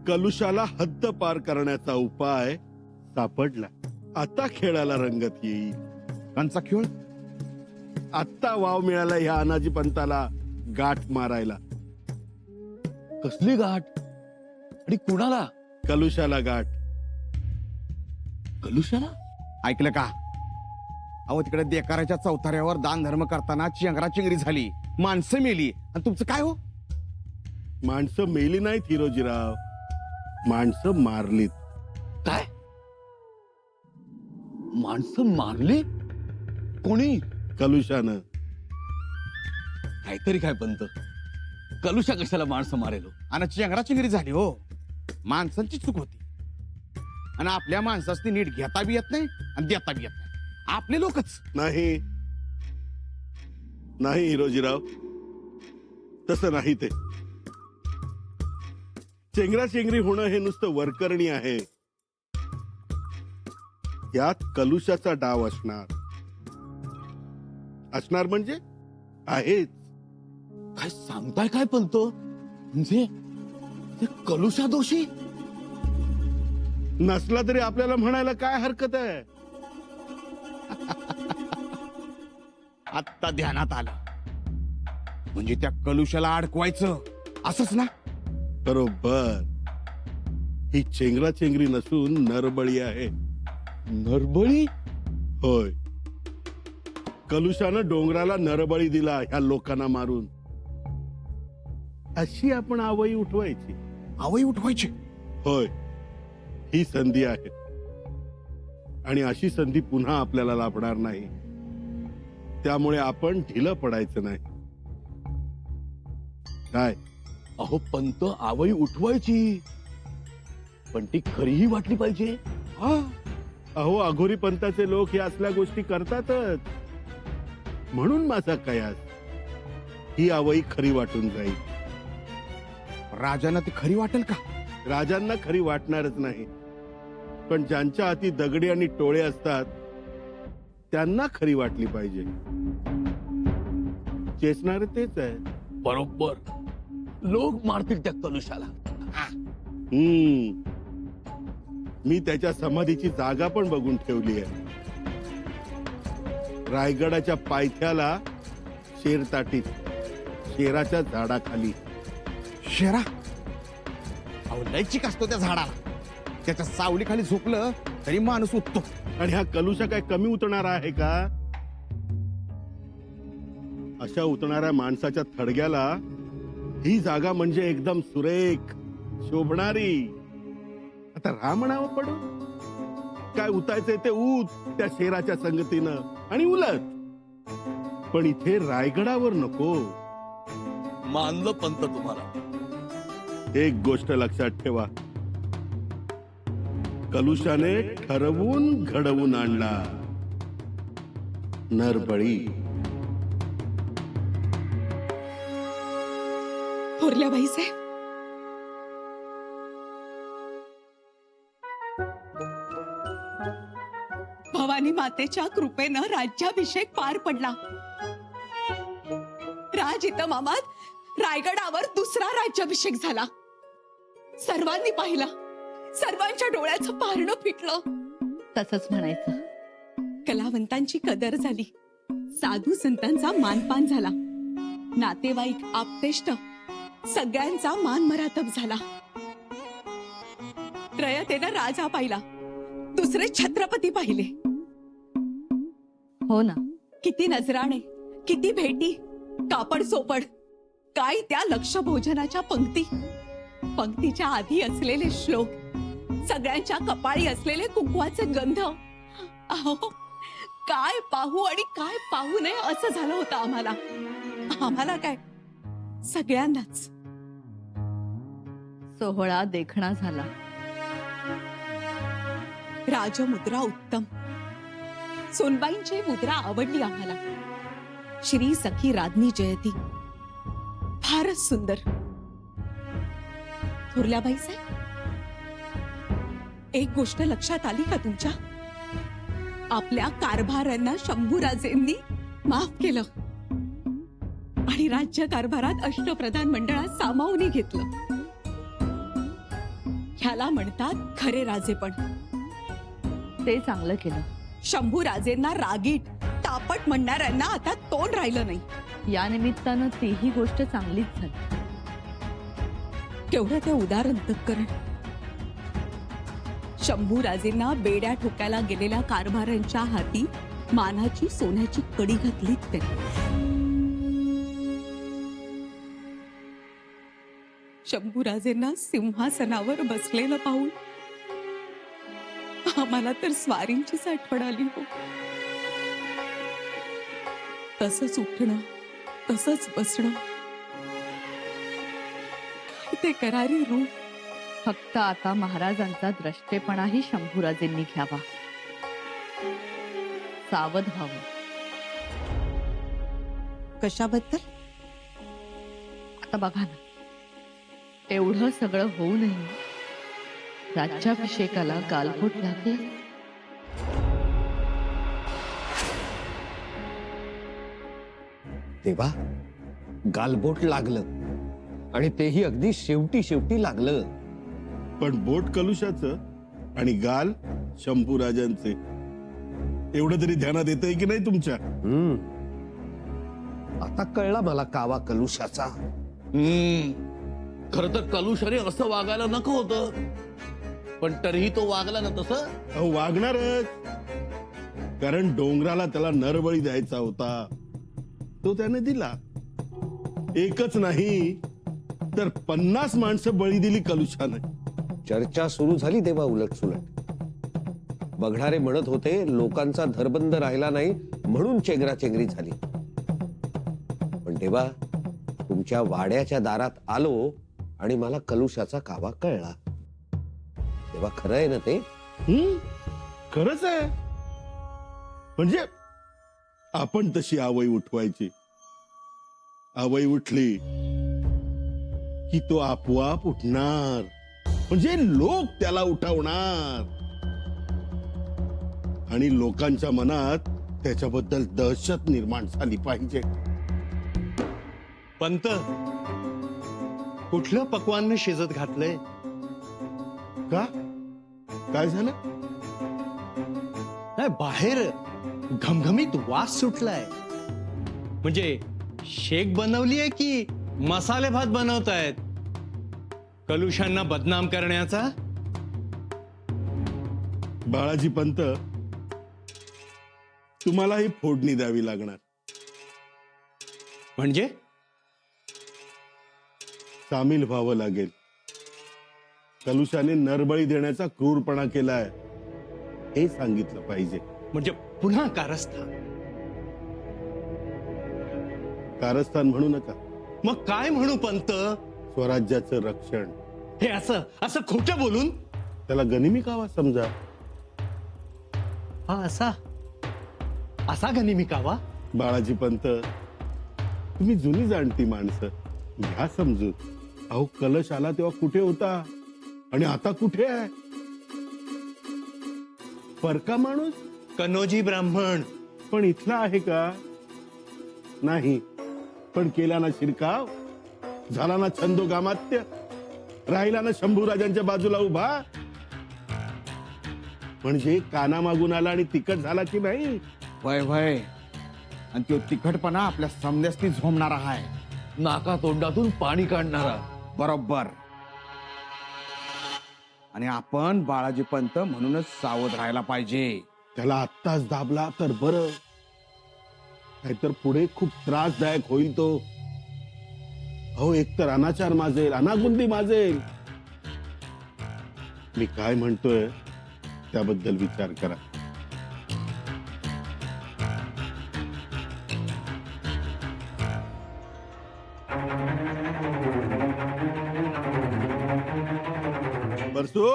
कलुषाला हद्द पार करण्याचा उपाय सापडला. आता खेळाला रंगत येईल. कंचा खेळ? आत्ता वाव मिळाला ह्या अनाजी पंताला गाठ मारायला. कसली गाठ आणि कुणाला? कलुषाला गाठ. कलुषाला? ऐकलं का? अहो तिकडे देकाराच्या चौथाऱ्यावर दान धर्म करताना चेंगरा चिंगरी झाली, माणसं मेली, आणि तुमचं काय हो? माणसं मेली नाहीत हिरोजीराव, माणसं मारलीत. काय? माणसं मारली? कोणी? कलुषानं. काहीतरी काय पंत, कलुषा कशाला माणसं मारेलो? आणि चेंगरा चिंगरी झाली हो. माणसांची चूक होती, आणि आपल्या माणसाची नीट घेता बी येत नाही आणि देता बी येत नाही. आपले लोकच. नाही नाही हिरोजीराव, तसं नाही. ते चेंगरा चेंगरी होणं हे नुसतं वरकरणी आहे. यात कलुषाचा डाव असणार. असणार म्हणजे आहेच. काय सांगताय काय पंत? म्हणजे ते कलुषा दोषी? नसला तरी आपल्याला म्हणायला काय हरकत आहे? आत्ता ध्यानात आलं. म्हणजे त्या कलुषाला अडकवायचं असंच ना? बरोबर. ही चेंगरा चेंगरी नसून नरबळी आहे. नरबळी? होय, कलुषानं डोंगराला नरबळी दिला ह्या लोकांना मारून. अशी आपण आवई उठवायची. आवई उठवायची? होय, ही संधी आहे, आणि अशी संधी पुन्हा आपल्याला लाभणार नाही. त्यामुळे आपण ढिलं पडायचं नाही. काय? अहो पंत, आवई उठवायची, पण ती खरीही वाटली पाहिजे. हा, अहो अघोरी पंथाचे लोक हे असल्या गोष्टी करतातच. म्हणून माझा कयास, ही आवई खरी वाटून जाईल. राजांना ती खरी वाटेल का? राजांना खरी वाटणारच नाही, पण ज्यांच्या हाती दगडी आणि टोळे असतात त्यांना खरी वाटली पाहिजे. चेचणार तेच आहे. बरोबर, लोक मारतील त्या कलुषाला. मी त्याच्या समाधीची जागा पण बघून ठेवली आहे. रायगडाच्या पायथ्याला शेरताटीत, शेराच्या झाडाखाली. शेरा? अहो लयचिक असतो त्या झाडाला. त्याच्या सावलीखाली झोपलं तरी माणूस उठतो. आणि हा कलुषा काय कमी उतरणार आहे का? अशा उतरणाऱ्या माणसाच्या थडग्याला ही जागा म्हणजे एकदम सुरेख, शोभणारी. आता रामणावं पडू काय? उतायचंय ते ऊत त्या शेराच्या संगतीनं आणि उलट. पण इथे रायगडावर नको. मानलं पंत तुम्हाला. एक गोष्ट लक्षात ठेवा, कलुषाने ठरवून घडवून आणला नरबळी. थोरल्याबाई साहेब, भवानी मातेच्या कृपेनं राज्याभिषेक पार पडला. राजइतमामात रायगडावर दुसरा राज्याभिषेक झाला. सर्वांनी पाहिला, सर्वांच्या डोळ्याचं पारणं फिटलं. तसंच म्हणायचं. कलावंतांची कदर झाली, साधू संतांचा मानपान झाला, नातेवाईक आप्तेष्ट सगळ्यांचा मान मरातब झाला. रयतेनं राजा पाहिला, दुसरे छत्रपती पाहिले. हो ना. किती नजराणे, किती भेटी, कापड सोपड, काय त्या लक्ष भोजनाच्या पंक्ती, पंक्तीच्या आधी असलेले श्लोक, सगळ्यांच्या कपाळी असलेले कुंकवाचे गंध. अहो, काय पाहू आणि काय पाहू नये असं झालं होतं आम्हाला. आम्हाला काय, सगळ्यांनाच. सोहळा देखणा झाला. राजमुद्रा उत्तम, सोनबाईंची मुद्रा आवडली आम्हाला. श्री सखी राधनी जयती, फारच सुंदर. थोरल्याबाई साहेब, एक गोष्ट लक्षात आली का तुमच्या? आपल्या कारभारांना शंभूराजेंनी माफ केलं आणि राज्य कारभारात अष्टप्रधान मंडळात सामावून घेतलं. ह्याला म्हणतात खरे राजेपण. ते चांगलं केलं. शंभू राजेंना रागीट तापट म्हणणाऱ्यांना आता तोंड राहिलं नाही. या निमित्तानं तीही गोष्ट चांगलीच झाली. केवढं ते उदार अंतःकरण. शंभू राजेंना बेड्या ठोकायला गेलेल्या कारभाऱ्यांच्या हाती मानाची सोन्याची कडी घातलीत ते. शंभू राजेंना सिंहासनावर बसलेलं पाहून आम्हाला तर स्वारींचीच आठवण आली हो. तसंच उठणं, तसंच बसणं, काय ते करारी रूप. फक्त आता महाराजांचा द्रष्टेपणाही शंभूराजेंनी घ्यावा. सावध व्हावं. कशाबद्दल? आता बघा ना, एवढं सगळं होऊनही राज्याभिषेकाला गालबोट लागलं. तेव्हा गालबोट लागलं आणि तेही अगदी शेवटी शेवटी लागलं. पण बोट कलुशाचं आणि गाल शंभू राजांचे. एवढं तरी ध्यानात येतंय की नाही तुमच्या? आता कळला मला कावा कलुशाचा. खर तर कलुशाने असं वागायला नको होतं, पण तरीही तो वागला ना तसं. अहो वागणारच, कारण डोंगराला त्याला नरबळी द्यायचा होता, तो त्याने दिला. एकच नाही तर 50 माणसं बळी दिली कलुशाने. चर्चा सुरू झाली तेव्हा उलट सुलट. बघणारे म्हणत होते लोकांचा धरबंद राहिला नाही म्हणून चेंगराचेंगरी झाली. पण तेव्हा तुमच्या वाड्याच्या दारात आलो आणि मला कलुशाचा कावा कळला. तेव्हा खरं आहे ना ते? खरंच आहे. म्हणजे आपण तशी आवई उठवायची. आवई उठली की तो आपोआप उठणार, म्हणजे लोक त्याला उठवणार आणि लोकांच्या मनात त्याच्याबद्दल दहशत निर्माण झाली पाहिजे. पंत, कुठलं पक्वान्न शिजत घातलंय? का? काय झालं? नाही, बाहेर घमघमीत वास सुटलाय. म्हणजे शेक बनवली आहे की मसाले भात बनवतायत? कलुशांना बदनाम करण्याचा? बाळाजी पंत, तुम्हालाही फोडणी द्यावी लागणार. म्हणजे सामील व्हावं लागेल. कलुशाने नरबळी देण्याचा क्रूरपणा केलाय हे सांगितलं पाहिजे. म्हणजे पुन्हा कारस्थान? कारस्थान म्हणू नका, मग काय म्हणू पंत? स्वराज्याचं रक्षण. हे असं असं खोटं बोलून? त्याला गनिमी कावा समजा. हा, असा असा गनिमी कावा? बाळाजी पंत, तुम्ही जुनी जाणती माणसं, घ्या समजून. अहो कलश आला तेव्हा कुठे होता आणि आता कुठे आहे? परका माणूस. कनोजी ब्राह्मण. पण इथला आहे का? नाही. पण केला ना शिरकाव, झाला ना छंदोगामात्य, राहिला ना शंभू राजांच्या बाजूला उभा. म्हणजे काना मागून आला आणि तिखट झाला की नाही? वय वय, आणि तो तिखटपणा आपल्या समण्यासनी झोमणारा आहे. नाका तोंडातून पाणी काढणारा. बरोबर. आणि आपण बाळाजी पंत म्हणूनच सावध राहायला पाहिजे. त्याला आत्ताच दाबला तर बरं, नाहीतर पुढे खूप त्रासदायक होईल तो. अहो एकतर अनाचार माजेल, अनागुंदी माजेल. मी काय म्हणतोय त्याबद्दल विचार करा. बरसू,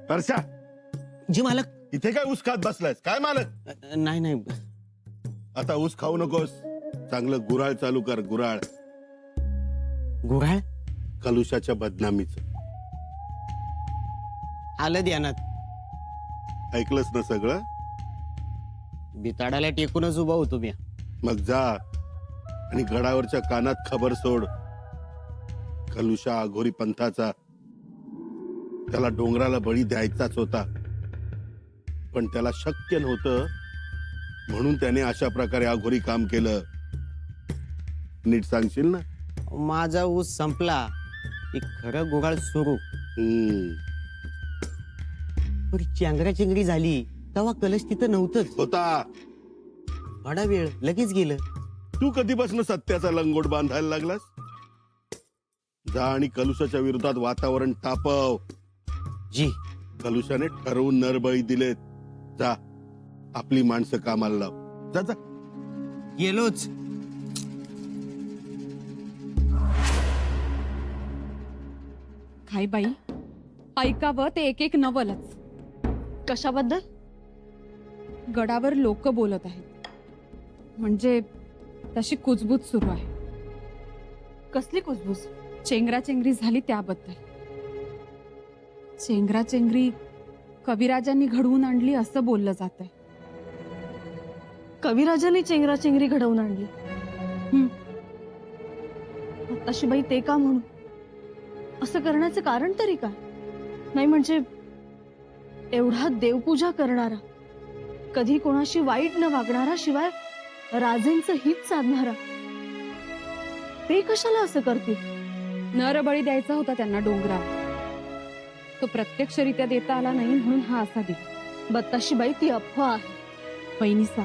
परशा, जी मालक. इथे काय ऊस खात बसलायस? काय मालक? नाही नाही, आता ऊस खाऊ नकोस, चांगलं गुराळ चालू कर. गुराळ. गुऱ्हाळ कलुशाच्या बदनामीचं. आलं ध्यानात. ऐकलंस ना सगळं? बिताडाला टेकूनच उभा होतो मी. मग जा आणि गडावरच्या कानात खबर सोड. कलुषा अघोरी पंथाचा त्याला डोंगराला बळी द्यायचाच होता, पण त्याला शक्य नव्हतं म्हणून त्याने अशा प्रकारे अघोरी काम केलं. नीट सांगशील ना? माझा ऊस संपला की खरं गुऱ्हाळ सुरू. हम्म. पण चेंगरा चेंगरी झाली तेव्हा कलश तिथं नव्हतंच. होता. थोडा वेळ लगेच गेलं. तू कधीपासून सत्याचा लंगोट बांधायला लागलास? जा आणि कलुषाच्या विरोधात वातावरण तापव. जी. कलुषाने ठरवून नरबळी दिलेत. जा, आपली माणसं कामाला लाव. जा जा. गेलोच. काय बाई, ऐकावं ते एक एक नवलच. कशाबद्दल? गडावर लोक बोलत आहेत, म्हणजे तशी कुजबूज सुरू आहे. कसली कुजबूज? चेंगराचेंगरी झाली त्याबद्दल. चेंगराचेंगरी कविराजांनी घडवून आणली असं बोललं जात आहे. कविराजांनी चेंगराचेंगरी घडवून आणली? तशी बाई ते का म्हणू? असं करण्याचं कारण तरी काय? नाही म्हणजे एवढा देवपूजा करणारा, कधी कोणाशी वाईट न वागणारा, शिवाय राजेंचं हित साधणारा, ते कशाला असं करतील? नरबळी द्यायचा होता त्यांना डोंगरावर, तो प्रत्यक्षरित्या देता आला नाही म्हणून हा असा दिला. बत्ताशी बाई ती अफवा आहे. वहिनीसा,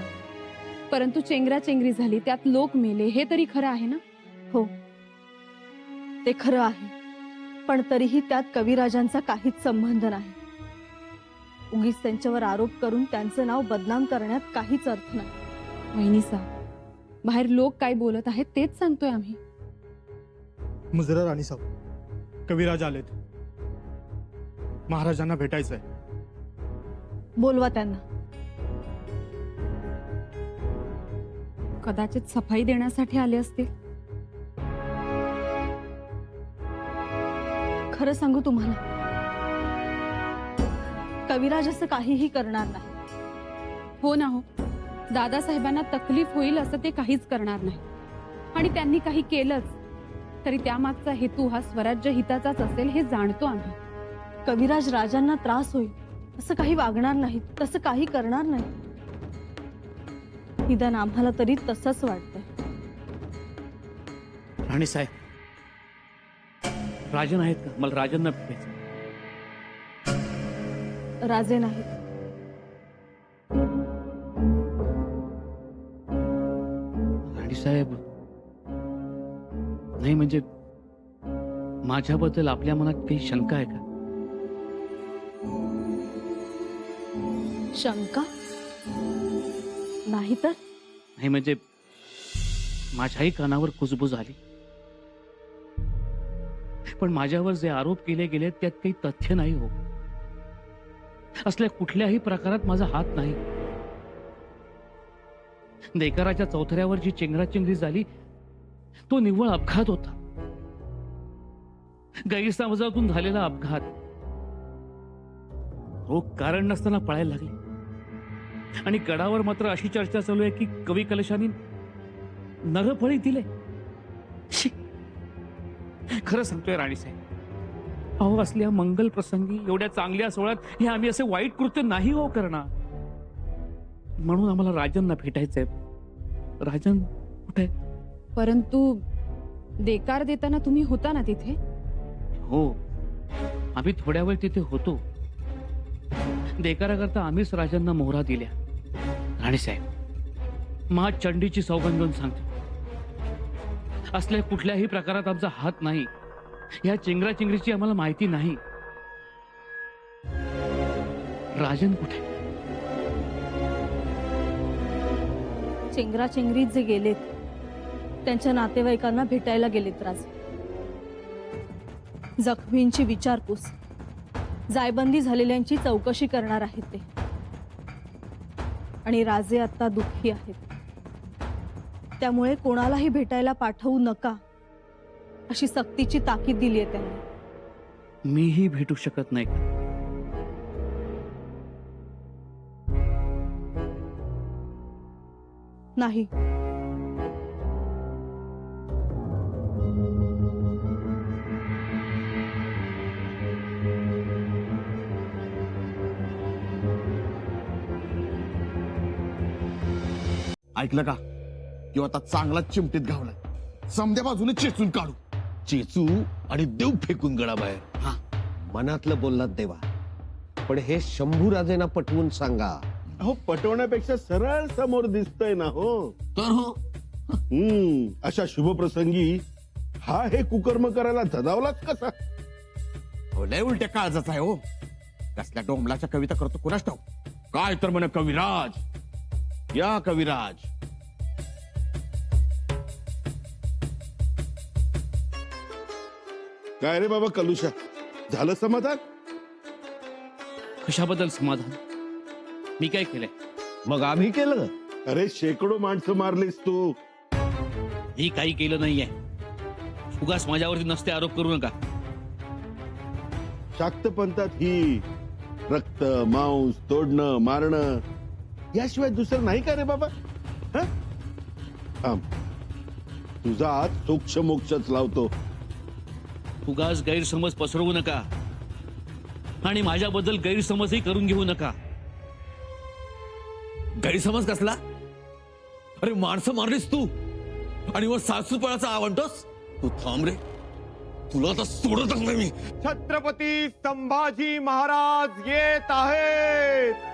परंतु चेंगराचेंगरी झाली, त्यात लोक मेले, हे तरी खरं आहे ना? हो, ते खरं आहे, पण तरीही त्यात कविराजांचा काहीच संबंध नाही. उगीच त्यांच्यावर आरोप करून त्यांचं नाव बदनाम करण्यात काहीच अर्थ नाही. वहिनीसा, बाहेर लोक काय बोलत आहेत तेच सांगतोय आम्ही. मुजरा राणी साहेब, कविराज आलेत. महाराजांना भेटायचंय. बोलवा त्यांना. कदाचित सफाई देण्यासाठी आले असतील. खरं सांगू तुम्हाला, कविराज असं काहीही करणार नाही. हो ना हो, दादासाहेबांना तकलीफ होईल असं ते काहीच करणार नाही. आणि त्यांनी काही केलंच तरी त्यामागचा हेतू हा स्वराज्य हिताचाच असेल हे जाणतो आम्ही. कविराज राजांना त्रास होईल असं काही वागणार नाहीत, तसं काही करणार नाही. निदान आम्हाला तरी तसंच वाटतंय. राणी साहेब, राजन आहेत का? मला राजांना भेटायचं. राजे नाहीत. राणी साहेब, नाही म्हणजे माझ्याबद्दल आपल्या मनात काही शंका आहे का? शंका नाही तर? नाही म्हणजे माझ्याही कानावर कुजबूज आली, पण माझ्यावर जे आरोप केले गेले त्यात काही तथ्य नाही हो. असल्या कुठल्याही प्रकारात माझा हात नाही. देकाराच्या चौथऱ्यावर जी चेंगराचेंगरी झाली तो निव्वळ अपघात होता. गैरसमजातून झालेला अपघात. हो, कारण नसताना पळायला लागले. आणि गडावर मात्र अशी चर्चा चालू आहे की कवी कलशाने नरबळी दिले. शी. खरं सांगतोय राणी साहेब, अहो असल्या मंगल प्रसंगी एवढ्या चांगल्या सोहळ्यात हे आम्ही असे वाईट कृत्य नाही हो करणार. म्हणून आम्हाला राजांना भेटायचंय. राजन कुठे? परंतु देकार देताना तुम्ही होता ना तिथे? हो, आम्ही थोड्या वेळ तिथे होतो. देकाराकरता आम्हीच राजांना मोहरा दिल्या. राणी साहेब, मा चंडीची सौगंध देऊन सांगतो, असल्या कुठल्याही प्रकारात आमचा हात नाही. या चेंगराचेंगरीची आम्हाला माहिती नाही. राजन कुठे? चेंगराचेंगरीत जे गेलेत त्यांच्या नातेवाईकांना भेटायला गेलेत राजे. जखमींची विचारपूस, जायबंदी झालेल्यांची चौकशी करणार आहेत ते. आणि राजे आता दुःखी आहेत, त्यामुळे कोणालाही भेटायला पाठवू नका अशी सक्तीची ताकीद दिली आहे त्यांनी. मीही भेटू शकत नाही. नाही. ऐकलं का किंवा आता चांगला चिमटीत घावलाय समद्या बाजूने चेचून काढू. चेचू आणि देव फेकून गळाबाहेर. हा. मनातलं बोललात देवा, पण हे शंभूराजेंना पटवून सांगा. अहो पटवण्यापेक्षा सरळ समोर दिसतंय ना हो. तर हो, अशा शुभप्रसंगी हा हे कुकर्म करायला धदावलाच कसा? हो, लय उलट्या काळजाचा आहे हो. कसल्या डोंबलाच्या कविता करतो कुणास ठाऊक. काय तर म्हणे कविराज, या कविराज. काय रे बाबा कलुषा, झालं समाधान? कशाबद्दल समाधान? मी काय केलंय? मग आम्ही केलं. अरे शेकडो माणसं मारलीस तू. मी काही केलं नाहीये. उगाच माझ्यावरती नसते आरोप करू नका. शाक्त पंथात ही रक्त मांस तोडणं मारणं याशिवाय दुसरं नाही का रे बाबा? हं? थांब, तुझा आज सोक्ष मोक्षच लावतो. उगाच गैरसमज पसरवू नका आणि माझ्याबद्दल गैरसमजही करून घेऊ नका. गैरसमज कसला? अरे माणसं मारलीस तू आणि वर सासूपणाचा आवडतोस. तू थांब रे, तुला तर सोडतच नाही मी. छत्रपती संभाजी महाराज येत आहेत.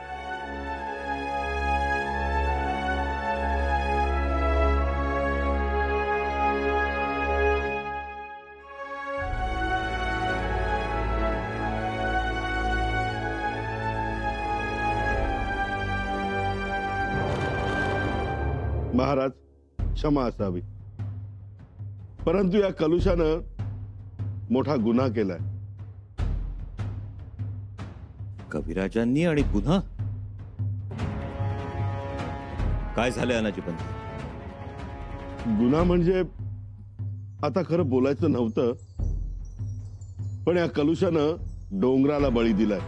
महाराज क्षमा असावी, परंतु या कलुषानं मोठा गुन्हा केलाय. कविराजांनी आणि गुन्हा काय झालंय अनाजीपंत? गुन्हा म्हणजे आता खरं बोलायचं नव्हतं, पण या कलुषानं डोंगराला बळी दिलाय.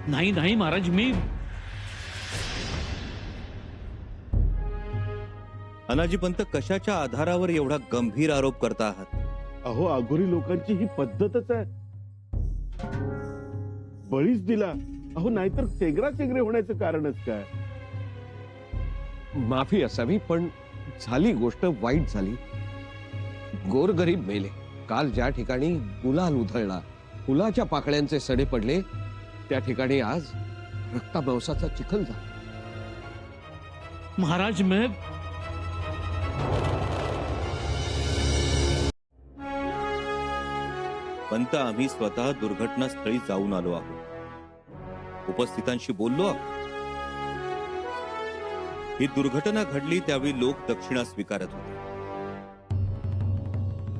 नाही नाही महाराज, मी अनाजीपंत कशाच्या आधारावर एवढा गंभीर आरोप करता आहात? अहो आघोरी लोकांची ही पद्धतच आहे. बळीच दिला. अहो नाहीतर चेंगरा चेंगरे होण्याचं कारणच काय? माफी असावी, पण झाली गोष्ट वाईट झाली. गोरगरीब मेले. काल ज्या ठिकाणी गुलाल उधळला, फुलाच्या पाकळ्यांचे सडे पडले, त्या ठिकाणी आज रक्तामांसाचा चिखल झाला. महाराज मैं पंत, आम्ही स्वतः दुर्घटनास्थळी जाऊन आलो आहोत, उपस्थितांशी बोललो आहोत. ही दुर्घटना घडली त्यावेळी लोक दक्षिणा स्वीकारत होते.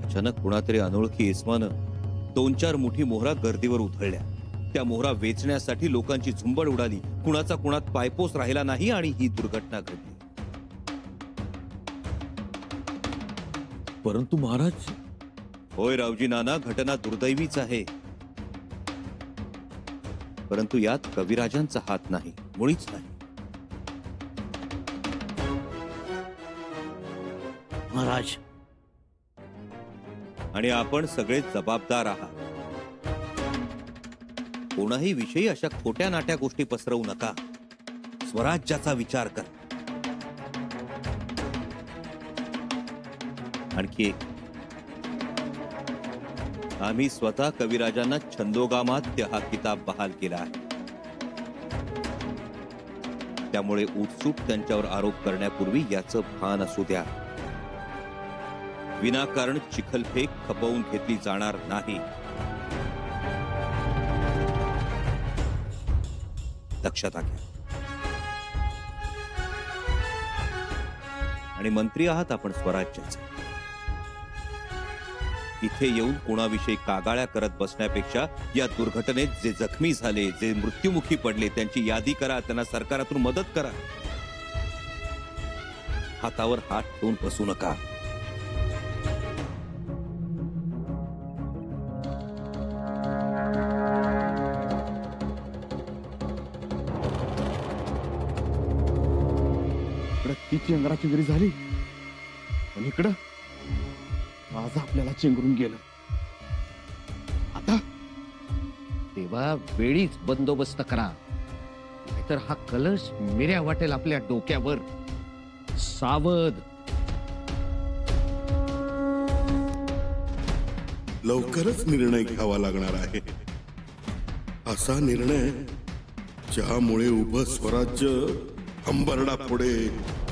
अचानक कुणातरी अनोळखी इस्मानं 2-4 मुठी मोहरा गर्दीवर उधळल्या. त्या मोहरा वेचण्यासाठी लोकांची झुंबड उडाली. कुणाचा कुणात पायपोस राहिला नाही आणि ही दुर्घटना घडली. परंतु महाराज, होय रावजी नाना, घटना दुर्दैवीच आहे, परंतु यात कविराजांचा हात नाही, मुळीच नाही. महाराज, आणि आपण सगळे जबाबदार आहात. कोणाही विषयी अशा खोट्या नाट्या गोष्टी पसरवू नका. स्वराज्याचा विचार करा. आणखी एक, आम्ही स्वतः कविराजांना छंदोगामात्य हा किताब बहाल केला आहे. त्यामुळे उठसूट त्यांच्यावर आरोप करण्यापूर्वी याचं भान असू द्या. विनाकारण चिखलफेक खपवून घेतली जाणार नाही. लक्षात घ्या. आणि मंत्री आहात आपण स्वराज्याचे. इथे येऊन कोणाविषयी कागाळ्या करत बसण्यापेक्षा या दुर्घटनेत जे जखमी झाले, जे मृत्युमुखी पडले, त्यांची यादी करा, त्यांना सरकारातून मदत करा. हातावर हात ठेवून बसू नका. ती चेंगरा चेंगरी झाली पण इकडं आज आपल्याला चेंगरून गेलं. आता तेव्हा वेळीच बंदोबस्त करा, नाहीतर हा कलश मिऱ्या वाटेल आपल्या डोक्यावर. सावध. लवकरच निर्णय घ्यावा लागणार आहे. असा निर्णय ज्यामुळे उभं स्वराज्य अंबरडा फोडेल.